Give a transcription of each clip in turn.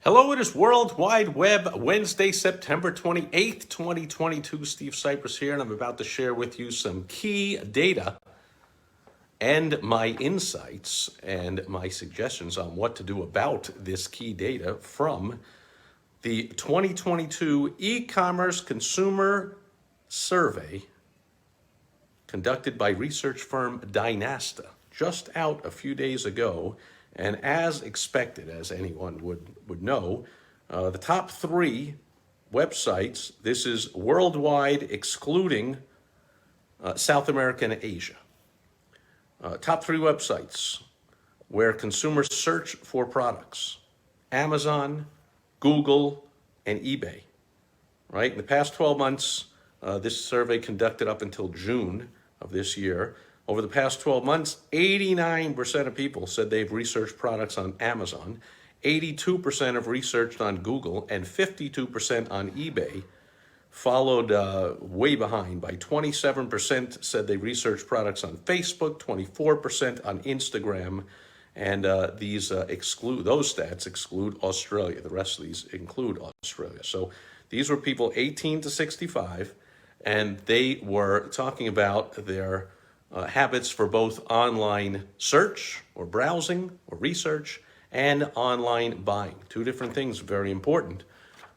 Hello, it is World Wide Web, Wednesday, September 28th, 2022. Steve Sipress here, and I'm about to share with you some key data and my insights and my suggestions on what to do about this key data from the 2022 e-commerce consumer survey conducted by research firm Dynasta, just out a few days ago. And as expected, as anyone would know, the top three websites, this is worldwide excluding South America and Asia. Top three websites where consumers search for products: Amazon, Google, and eBay. Right? In the past 12 months, this survey conducted up until June of this year. Over the past 12 months, 89% of people said they've researched products on Amazon, 82% have researched on Google, and 52% on eBay, followed way behind by 27% said they researched products on Facebook, 24% on Instagram, and those stats exclude Australia. The rest of these include Australia. So these were people 18 to 65, and they were talking about their habits for both online search or browsing or research and online buying. Two different things, very important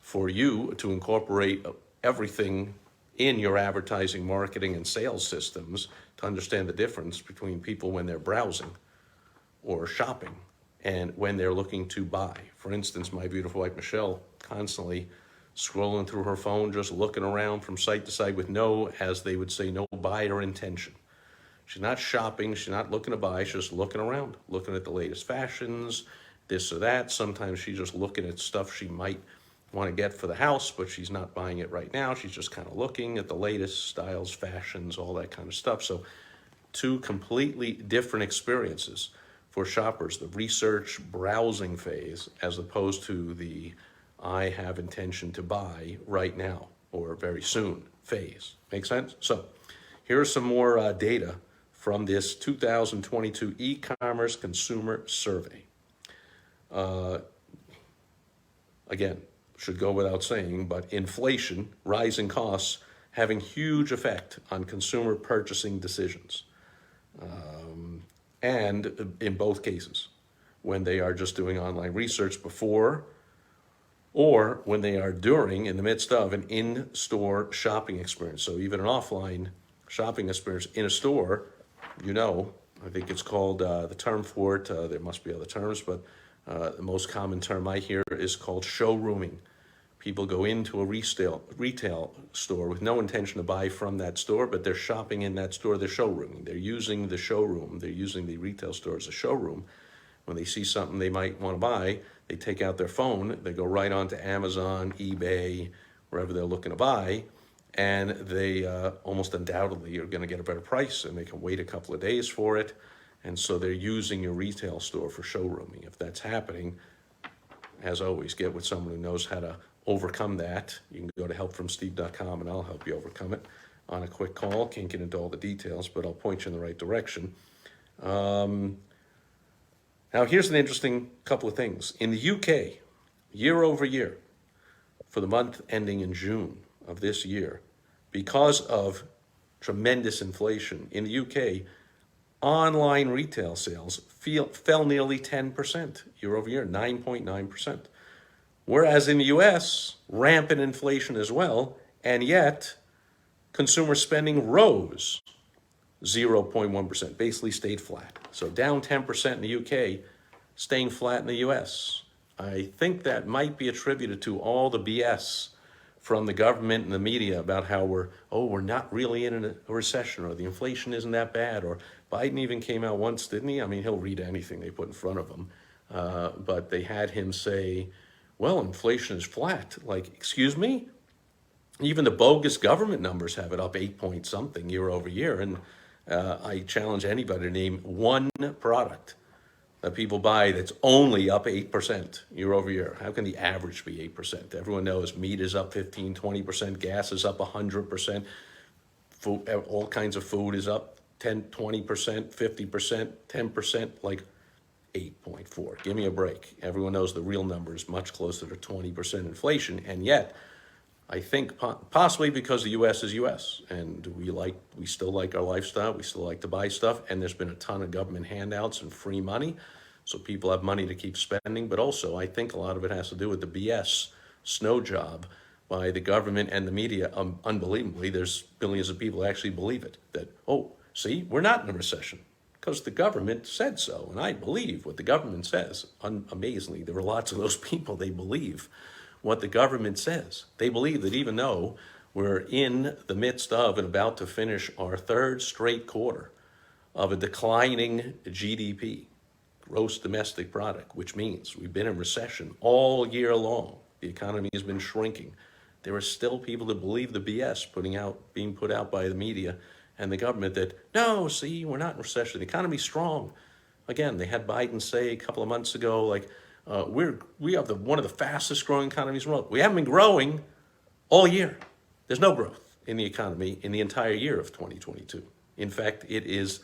for you to incorporate everything in your advertising, marketing, and sales systems to understand the difference between people when they're browsing or shopping and when they're looking to buy. For instance, my beautiful wife Michelle constantly scrolling through her phone, just looking around from site to site with no, as they would say, no buyer intention. She's not shopping, she's not looking to buy, she's just looking around, looking at the latest fashions, this or that. Sometimes she's just looking at stuff she might want to get for the house, but she's not buying it right now. She's just kind of looking at the latest styles, fashions, all that kind of stuff. So two completely different experiences for shoppers: the research browsing phase as opposed to the I have intention to buy right now or very soon phase. Make sense? So here's some more data from this 2022 e-commerce consumer survey. Again, should go without saying, but inflation, rising costs, having huge effect on consumer purchasing decisions. And in both cases, when they are just doing online research before or when they are during, in the midst of an in-store shopping experience. So even an offline shopping experience in a store, I think it's called, the term for it, there must be other terms, but the most common term I hear is called showrooming. People go into a retail store with no intention to buy from that store, but they're shopping in that store, they're showrooming. They're using the showroom, they're using the retail store as a showroom. When they see something they might want to buy, they take out their phone, they go right on to Amazon, eBay, wherever they're looking to buy, and they almost undoubtedly are going to get a better price, and they can wait a couple of days for it. And so they're using your retail store for showrooming. If that's happening, as always, get with someone who knows how to overcome that. You can go to helpfromsteve.com and I'll help you overcome it on a quick call. Can't get into all the details, but I'll point you in the right direction. Now, here's an interesting couple of things. In the UK, year over year, for the month ending in June of this year, because of tremendous inflation in the UK, online retail sales fell nearly 10% year over year, 9.9%. Whereas in the US, rampant inflation as well, and yet consumer spending rose 0.1%, basically stayed flat. So down 10% in the UK, staying flat in the US. I think that might be attributed to all the BS from the government and the media about how we're not really in a recession, or the inflation isn't that bad, or Biden even came out once, didn't he? I mean, he'll read anything they put in front of him. But they had him say, well, inflation is flat. Like, excuse me? Even the bogus government numbers have it up 8 point something year over year. And I challenge anybody to name one product that people buy that's only up 8% year over year. How can the average be 8%? Everyone knows meat is up 15, 20%, gas is up 100%, food, all kinds of food is up 10, 20%, 50%, 10%. Like, 8.4. Give me a break. Everyone knows the real number is much closer to 20% inflation, and yet I think possibly because the U.S. is U.S. and we still like our lifestyle, we still like to buy stuff, and there's been a ton of government handouts and free money, so people have money to keep spending. But also, I think a lot of it has to do with the BS snow job by the government and the media. Unbelievably, there's billions of people who actually believe it. That, oh, see, we're not in a recession because the government said so, and I believe what the government says. Amazingly, there are lots of those people, they believe what the government says. They believe that even though we're in the midst of and about to finish our third straight quarter of a declining GDP, gross domestic product, which means we've been in recession all year long, the economy has been shrinking, there are still people that believe the BS being put out by the media and the government that, no, see, we're not in recession, the economy's strong. Again, they had Biden say a couple of months ago, like, we have one of the fastest growing economies in the world. We haven't been growing all year. There's no growth in the economy in the entire year of 2022. In fact, it is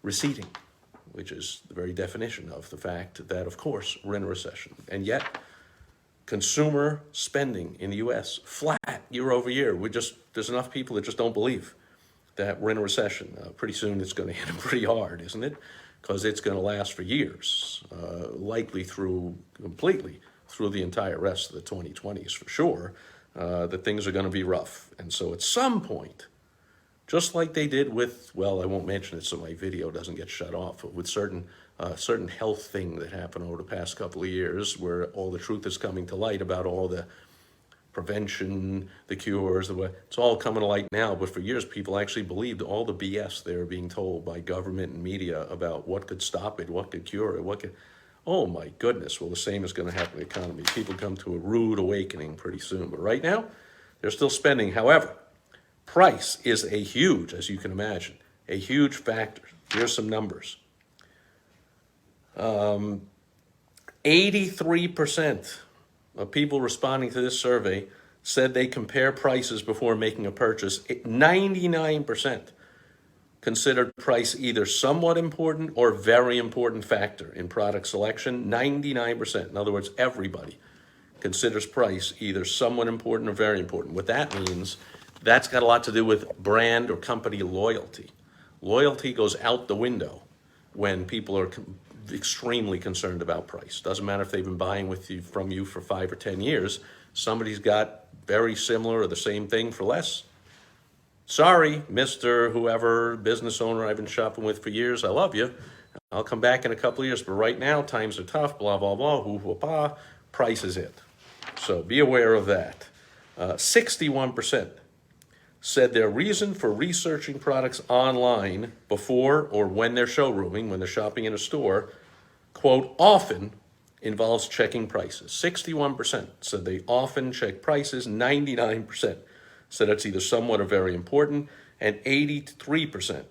receding, which is the very definition of the fact that, of course, we're in a recession. And yet, consumer spending in the U.S. flat year over year. There's enough people that just don't believe that we're in a recession. Pretty soon it's going to hit them pretty hard, isn't it? Because it's going to last for years, likely completely through the entire rest of the 2020s for sure, that things are going to be rough. And so at some point, just like they did with, well, I won't mention it so my video doesn't get shut off, but with certain health thing that happened over the past couple of years where all the truth is coming to light about all the prevention, the cures, it's all coming to light now, but for years people actually believed all the BS they were being told by government and media about what could stop it, what could cure it, oh my goodness, well the same is going to happen in the economy. People come to a rude awakening pretty soon, but right now they're still spending. However, price is a huge, as you can imagine, a huge factor. Here's some numbers. 83% of people responding to this survey said they compare prices before making a purchase. 99% considered price either somewhat important or very important factor in product selection. 99%. In other words, everybody considers price either somewhat important or very important. What that means, that's got a lot to do with brand or company loyalty. Loyalty goes out the window when people are extremely concerned about price. Doesn't matter if they've been buying from you for 5 or 10 years. Somebody's got very similar or the same thing for less. Sorry, Mr. Whoever, business owner I've been shopping with for years, I love you. I'll come back in a couple of years, but right now times are tough, blah, blah, blah, hoo-hoo-pa, price is it. So be aware of that. 61% said their reason for researching products online before or when they're showrooming, when they're shopping in a store, quote, often involves checking prices. 61% said they often check prices. 99% said it's either somewhat or very important. And 83%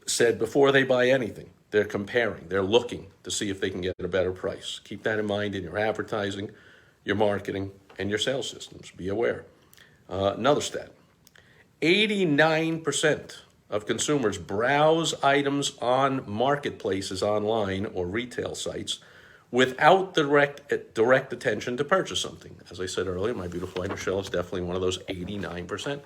said before they buy anything, they're comparing, they're looking to see if they can get a better price. Keep that in mind in your advertising, your marketing, and your sales systems. Be aware. Another stat. 89% of consumers browse items on marketplaces online or retail sites without direct attention to purchase something. As I said earlier, my beautiful wife Michelle is definitely one of those 89%.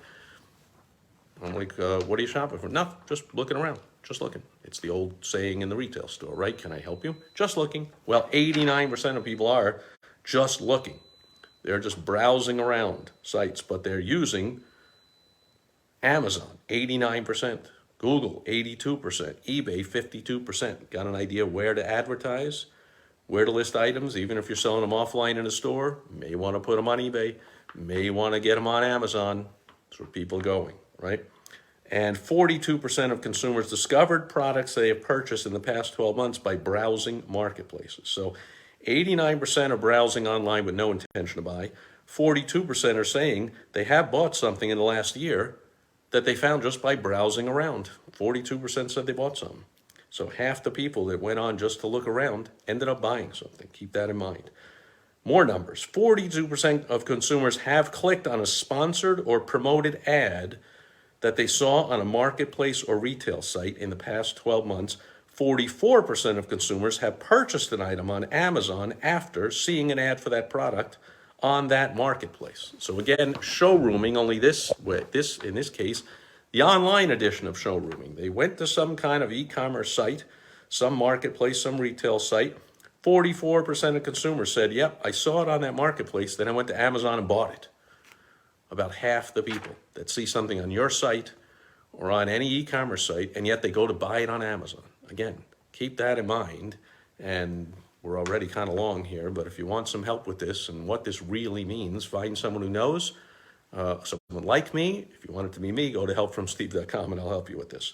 I'm like, what are you shopping for? Nothing, just looking around, just looking. It's the old saying in the retail store, right? Can I help you? Just looking. Well, 89% of people are just looking. They're just browsing around sites, but they're using Amazon, 89%, Google, 82%, eBay, 52%. Got an idea where to advertise, where to list items, even if you're selling them offline in a store, may want to put them on eBay, may want to get them on Amazon. That's where people are going, right? And 42% of consumers discovered products they have purchased in the past 12 months by browsing marketplaces. So 89% are browsing online with no intention to buy. 42% are saying they have bought something in the last year that they found just by browsing around. 42% said they bought something. So half the people that went on just to look around ended up buying something. Keep that in mind. More numbers. 42% of consumers have clicked on a sponsored or promoted ad that they saw on a marketplace or retail site in the past 12 months. 44% of consumers have purchased an item on Amazon after seeing an ad for that product on that marketplace. So again, showrooming, only this way, in this case, the online edition of showrooming. They went to some kind of e-commerce site, some marketplace, some retail site. 44% of consumers said, yep, I saw it on that marketplace, then I went to Amazon and bought it. About half the people that see something on your site or on any e-commerce site, and yet they go to buy it on Amazon. Again, keep that in mind, and we're already kind of long here, but if you want some help with this and what this really means, find someone who knows, someone like me. If you want it to be me, go to helpfromsteve.com and I'll help you with this.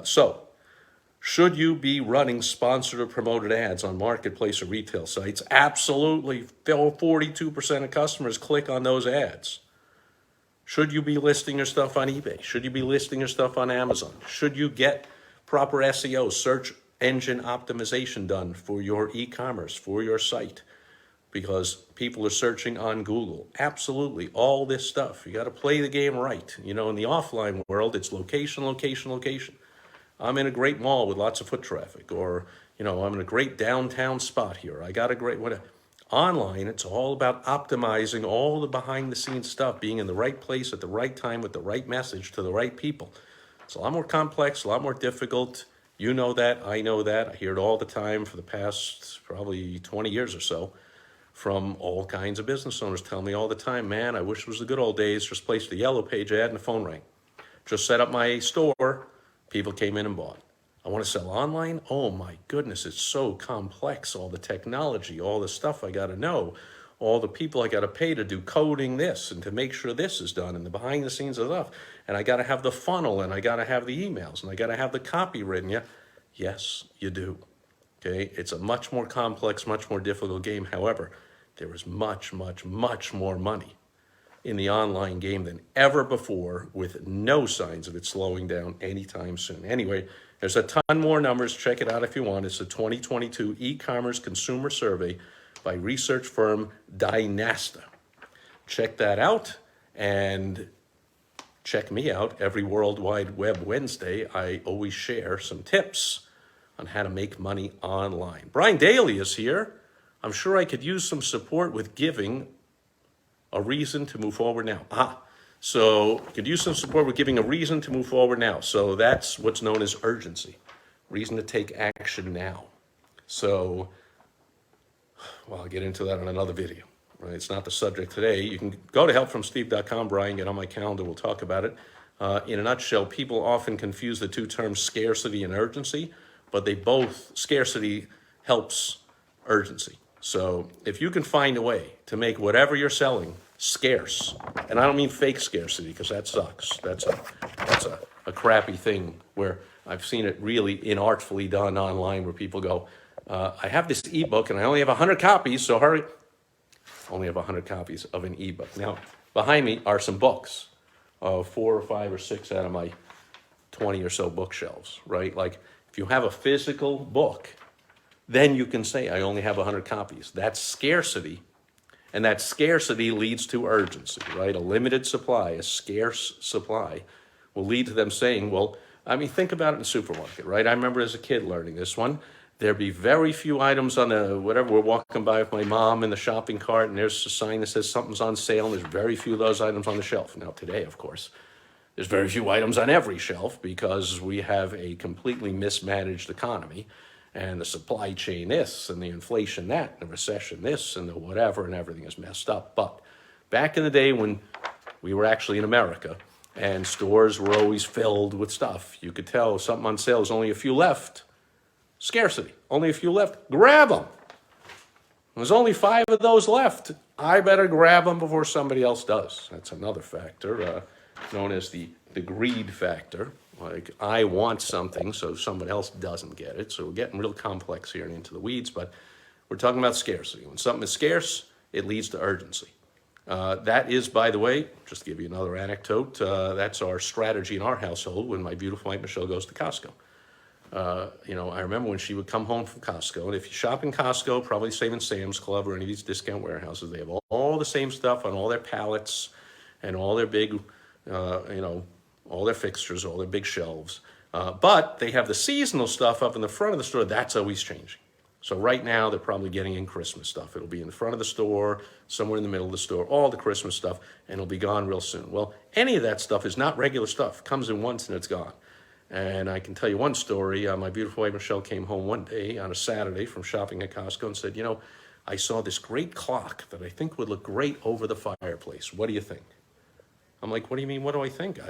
So, should you be running sponsored or promoted ads on marketplace or retail sites? Absolutely. 42% of customers click on those ads. Should you be listing your stuff on eBay? Should you be listing your stuff on Amazon? Should you get proper SEO, search engine optimization done for your e-commerce, for your site? Because people are searching on Google. Absolutely, all this stuff. You got to play the game right. You know, in the offline world, it's location, location, location. I'm in a great mall with lots of foot traffic, or, you know, I'm in a great downtown spot here. I got a great, whatever. Online, it's all about optimizing all the behind the scenes stuff, being in the right place at the right time with the right message to the right people. It's a lot more complex, a lot more difficult. You know that, I know that. I hear it all the time for the past probably 20 years or so from all kinds of business owners tell me all the time, man, I wish it was the good old days, just placed a yellow page ad and the phone rang. Just set up my store, people came in and bought. I want to sell online? Oh my goodness, it's so complex. All the technology, all the stuff I got to know, all the people I got to pay to do coding this and to make sure this is done and the behind the scenes stuff. And I got to have the funnel and I got to have the emails and I got to have the copy written. Yeah, yes, you do. Okay, it's a much more complex, much more difficult game. However, there is much, much, much more money in the online game than ever before, with no signs of it slowing down anytime soon. Anyway, there's a ton more numbers. Check it out if you want. It's the 2022 e-commerce consumer survey by research firm Dynasta. Check that out and check me out every World Wide Web Wednesday. I always share some tips on how to make money online. Brian Daly is here. I'm sure I could use some support with giving a reason to move forward now. So could use some support with giving a reason to move forward now. So that's what's known as urgency, reason to take action now. So, well, I'll get into that in another video, right? It's not the subject today. You can go to helpfromsteve.com, Brian, get on my calendar, we'll talk about it. In a nutshell, people often confuse the two terms scarcity and urgency, but they both, scarcity helps urgency. So if you can find a way to make whatever you're selling scarce, and I don't mean fake scarcity because that sucks. That's a crappy thing where I've seen it really inartfully done online where people go, I have this ebook and I only have 100 copies, so hurry. Only have 100 copies of an ebook. Now, behind me are some books, 4 or 5 or 6 out of my 20 or so bookshelves, right? Like if you have a physical book, then you can say, I only have 100 copies. That's scarcity, and that scarcity leads to urgency, right? A limited supply, a scarce supply, will lead to them saying, well, I mean, think about it in the supermarket, right? I remember as a kid learning this one. There'd be very few items on the, whatever, we're walking by with my mom in the shopping cart, and there's a sign that says something's on sale, and there's very few of those items on the shelf. Now, today, of course, there's very few items on every shelf because we have a completely mismanaged economy. And the supply chain this, and the inflation that, and the recession this, and the whatever, and everything is messed up. But back in the day when we were actually in America, and stores were always filled with stuff, you could tell something on sale, there's only a few left. Scarcity, only a few left. Grab them. There's only 5 of those left. I better grab them before somebody else does. That's another factor, known as the greed factor. Like, I want something, so someone else doesn't get it. So we're getting real complex here and into the weeds, but we're talking about scarcity. When something is scarce, it leads to urgency. That is, by the way, just to give you another anecdote, that's our strategy in our household when my beautiful wife Michelle goes to Costco. You know, I remember when she would come home from Costco, and if you shop in Costco, probably same in Sam's Club or any of these discount warehouses, they have all the same stuff on all their pallets and all their big, you know, all their fixtures, all their big shelves. But they have the seasonal stuff up in the front of the store. That's always changing. So right now, they're probably getting in Christmas stuff. It'll be in the front of the store, somewhere in the middle of the store, all the Christmas stuff, and it'll be gone real soon. Well, any of that stuff is not regular stuff. Comes in once and it's gone. And I can tell you one story. My beautiful wife, Michelle, came home one day on a Saturday from shopping at Costco and said, I saw this great clock that I think would look great over the fireplace. What do you think? I'm like, what do you mean, what do I think?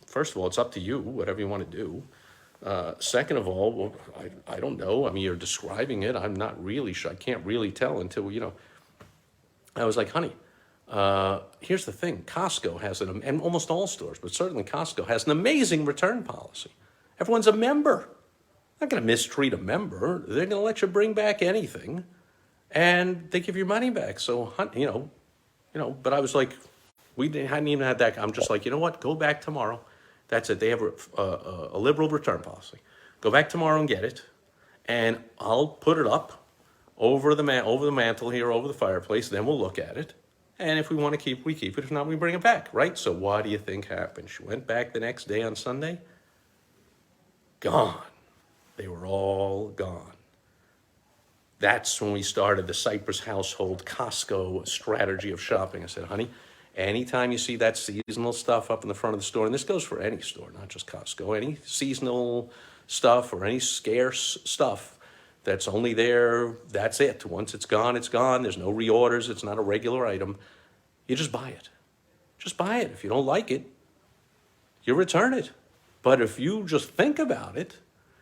First of all, it's up to you, whatever you want to do. Second of all, well, I don't know. I mean, you're describing it. I'm not really sure. I can't really tell until, I was like, honey, here's the thing. Costco has and almost all stores, but certainly Costco has an amazing return policy. Everyone's a member. They're not going to mistreat a member. They're going to let you bring back anything, and they give your money back. So, but I was like, hadn't even had that. I'm just like, you know what? Go back tomorrow. That's it. They have a liberal return policy. Go back tomorrow and get it, and I'll put it up over the mantle here, over the fireplace. Then we'll look at it, and if we want to keep, we keep it. If not, we bring it back, right? So what do you think happened? She went back the next day on Sunday. Gone. They were all gone. That's when we started the Sipress household Costco strategy of shopping. I said, honey, anytime you see that seasonal stuff up in the front of the store, and this goes for any store, not just Costco, any seasonal stuff or any scarce stuff that's only there, that's it. Once it's gone, it's gone. There's no reorders. It's not a regular item. You just buy it. Just buy it. If you don't like it, you return it. But if you just think about it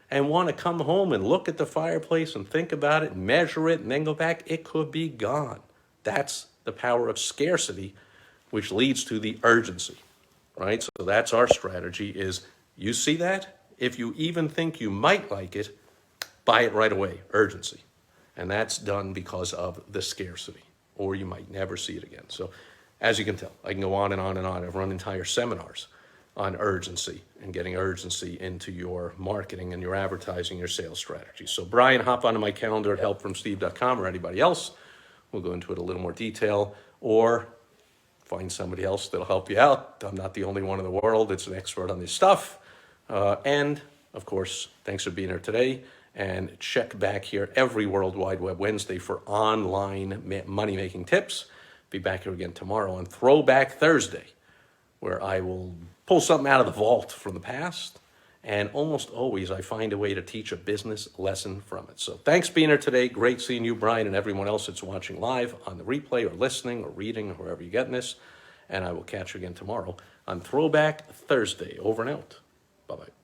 and want to come home and look at the fireplace and think about it and measure it and then go back, it could be gone. That's the power of scarcity, which leads to the urgency, right? So that's our strategy is you see that? If you even think you might like it, buy it right away, urgency. And that's done because of the scarcity, or you might never see it again. So as you can tell, I can go on and on and on. I've run entire seminars on urgency and getting urgency into your marketing and your advertising, your sales strategy. So Brian, hop onto my calendar at helpfromsteve.com or anybody else. We'll go into it a little more detail, or find somebody else that'll help you out. I'm not the only one in the world that's an expert on this stuff. And of course, thanks for being here today. And check back here every World Wide Web Wednesday for online money-making tips. Be back here again tomorrow on Throwback Thursday, where I will pull something out of the vault from the past. And almost always I find a way to teach a business lesson from it. So thanks for being here today. Great seeing you, Brian, and everyone else that's watching live on the replay or listening or reading or wherever you're getting this. And I will catch you again tomorrow on Throwback Thursday. Over and out. Bye-bye.